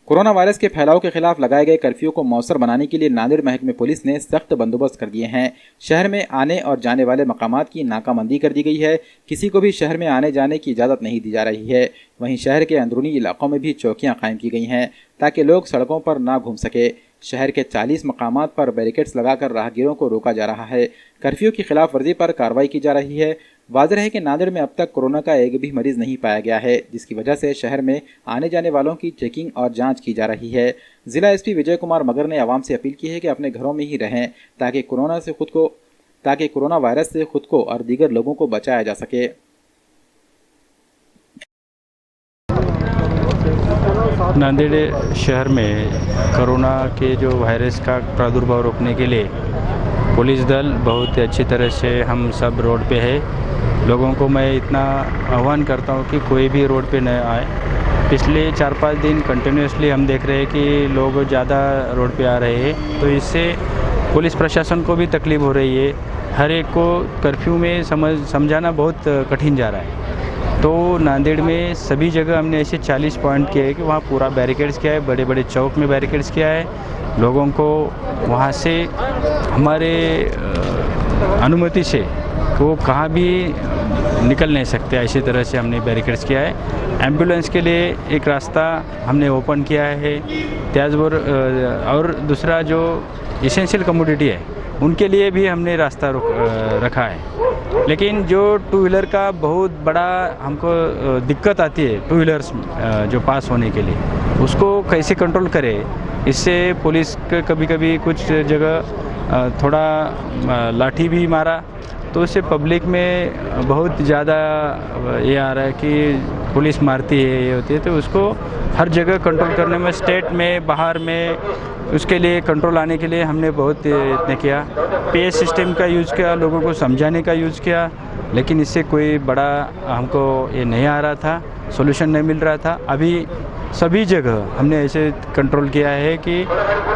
Corona virus के फैलाव के खिलाफ लगाए गए कर्फ्यू को मौसर बनाने के लिए नांदेड़ महकमे पुलिस ने सख्त बंदोबस्त कर दिए हैं। शहर में आने और जाने वाले मकामात की नाकाबंदी कर दी गई है। किसी को भी शहर में आने जाने की इजाज़त नहीं दी जा रही है। वहीं शहर के अंदरूनी इलाकों में भी चौकियां कायम की गई हैं ताकि लोग सड़कों पर ना घूम सके। शहर के 40 मकामात पर बैरिकेड्स लगाकर राहगीरों को रोका जा रहा है। कर्फ्यू की खिलाफ वर्जी पर कार्रवाई की जा रही है। वाज़ेह है कि नांदेड़ में अब तक कोरोना का एक भी मरीज नहीं पाया गया है, जिसकी वजह से शहर में आने जाने वालों की चेकिंग और जांच की जा रही है। जिला एसपी विजय कुमार मगर ने आवाम से अपील की है कि अपने घरों में ही रहें ताकि कोरोना वायरस से खुद को और दीगर लोगों को बचाया जा सके। नांदेड़ शहर में कोरोना के जो वायरस का प्रादुर्भाव रोकने के लिए पुलिस दल बहुत अच्छी तरह से हम सब रोड पे है। लोगों को मैं इतना आह्वान करता हूँ कि कोई भी रोड पे न आए। पिछले 4-5 दिन कंटिन्यूसली हम देख रहे हैं कि लोग ज़्यादा रोड पे आ रहे हैं, तो इससे पुलिस प्रशासन को भी तकलीफ़ हो रही है। हर एक को कर्फ्यू में समझाना बहुत कठिन जा रहा है। तो नांदेड़ में सभी जगह हमने ऐसे 40 पॉइंट किए हैं कि वहाँ पूरा बैरिकेड्स किया है, बड़े बड़े चौक में बैरिकेड्स किया है। लोगों को वहाँ से हमारे अनुमति से वो कहाँ भी निकल नहीं सकते, ऐसी तरह से हमने बैरिकेड्स किया है। एम्बुलेंस के लिए एक रास्ता हमने ओपन किया है। त्याचबरोबर और दूसरा जो एसेंशियल कमोडिटी है उनके लिए भी हमने रास्ता रखा है। लेकिन जो टू व्हीलर का बहुत बड़ा हमको दिक्कत आती है, टू व्हीलर्स जो पास होने के लिए, उसको कैसे कंट्रोल करें। इससे पुलिस कभी कभी कुछ जगह थोड़ा लाठी भी मारा, तो उससे पब्लिक में बहुत ज़्यादा ये आ रहा है कि पुलिस मारती है, ये होती है। तो उसको हर जगह कंट्रोल करने में, स्टेट में, बाहर में, उसके लिए कंट्रोल आने के लिए हमने बहुत यत्न किया। पे सिस्टम का यूज़ किया, लोगों को समझाने का यूज़ किया, लेकिन इससे कोई बड़ा हमको ये नहीं आ रहा था, सॉल्यूशन नहीं मिल रहा था। अभी सभी जगह हमने ऐसे कंट्रोल किया है कि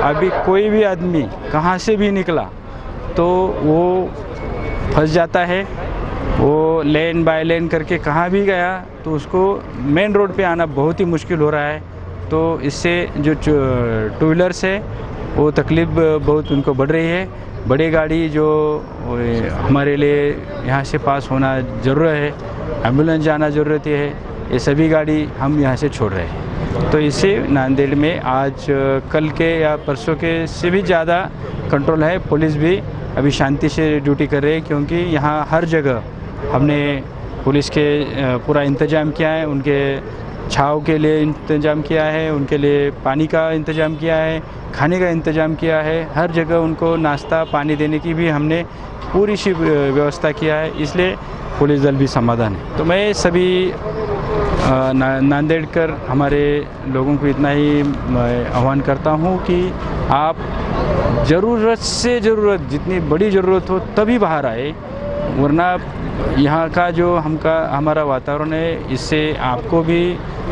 अभी कोई भी आदमी कहाँ से भी निकला तो वो फंस जाता है। वो लेन बाय लेन करके कहाँ भी गया तो उसको मेन रोड पे आना बहुत ही मुश्किल हो रहा है। तो इससे जो टू व्हीलर्स है वो तकलीफ़ बहुत उनको बढ़ रही है। बड़ी गाड़ी जो हमारे लिए यहाँ से पास होना ज़रूरत है, एम्बुलेंस जाना ज़रूरत है, ये सभी गाड़ी हम यहाँ से छोड़ रहे हैं। तो इससे नांदेड़ में आज कल के या परसों के से भी ज़्यादा कंट्रोल है। पुलिस भी अभी शांति से ड्यूटी कर रहे हैं, क्योंकि यहाँ हर जगह हमने पुलिस के पूरा इंतज़ाम किया है। उनके छाव के लिए इंतज़ाम किया है, उनके लिए पानी का इंतज़ाम किया है, खाने का इंतज़ाम किया है। हर जगह उनको नाश्ता पानी देने की भी हमने पूरी सी व्यवस्था किया है। इसलिए पुलिस दल भी समाधान है। तो मैं सभी नांदेड़कर हमारे लोगों को इतना ही आह्वान करता हूँ कि आप ज़रूरत से ज़रूरत, जितनी बड़ी ज़रूरत हो तभी बाहर आए, वरना यहाँ का जो हमारा वातावरण है, इससे आपको भी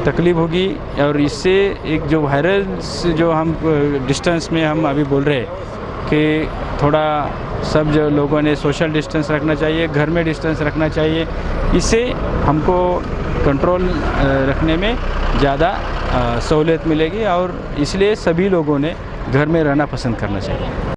तकलीफ़ होगी। और इससे एक जो वायरस जो हम डिस्टेंस में हम अभी बोल रहे हैं कि थोड़ा सब जो लोगों ने सोशल डिस्टेंस रखना चाहिए, घर में डिस्टेंस रखना चाहिए, इससे हमको कंट्रोल रखने में ज़्यादा सहूलियत मिलेगी। और इसलिए सभी लोगों ने घर में रहना पसंद करना चाहिए।